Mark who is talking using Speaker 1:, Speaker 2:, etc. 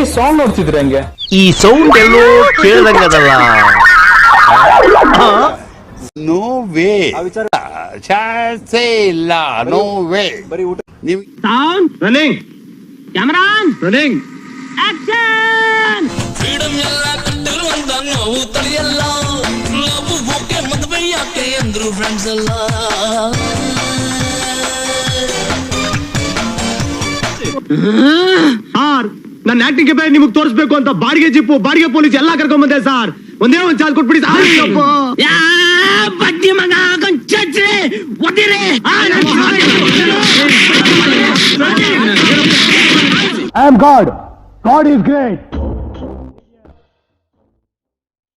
Speaker 1: ಬರೀ ಸಾಂಗ್ ನೋಡ್ತಿದ್ರಿ ಹಂಗೆ.
Speaker 2: ಈ ಸೌಂಡ್ ಎಲ್ಲೋ ಕೇಳ್ದಂಗದಲ್ಲ.
Speaker 3: ನೋ ವೇ, ಚಾನ್ಸೇ ಇಲ್ಲ. No way.
Speaker 1: ಬರೀ ಊಟ.
Speaker 4: Running camera running action.
Speaker 5: Freedom ಎಲ್ಲ ಕಟ್ಟಿರುವಂತ ನೋವು ತಡೆಯಲ್ಲ. ಲವ್ ಓಕೆ ಮದುವೆ ಯಾಕೆ ಅಂದ್ರು ಫ್ರೆಂಡ್ಸ್ ಎಲ್ಲ.
Speaker 4: ಸಾರ್ ನನ್ನ ಆಕ್ಟಿಂಗ್ ಗೆ ನಿಮಗೆ ತೋರಿಸ್ಬೇಕು ಅಂತ ಬಾಡಿಗೆ ಜಿಪ್ಪು ಬಾಡಿಗೆ ಪೊಲೀಸ್ ಎಲ್ಲಾ ಕರ್ಕೊಂಡ್ ಬಂದೆ ಸರ್. ಒಂದೇ ಒಂದ್ ಚಾರ್ಜ್ ಕೊಟ್ಬಿಡಿ ಬಡ್ಡಿ ಮಗ ಒದಿರಿ.
Speaker 1: I am God. God is great.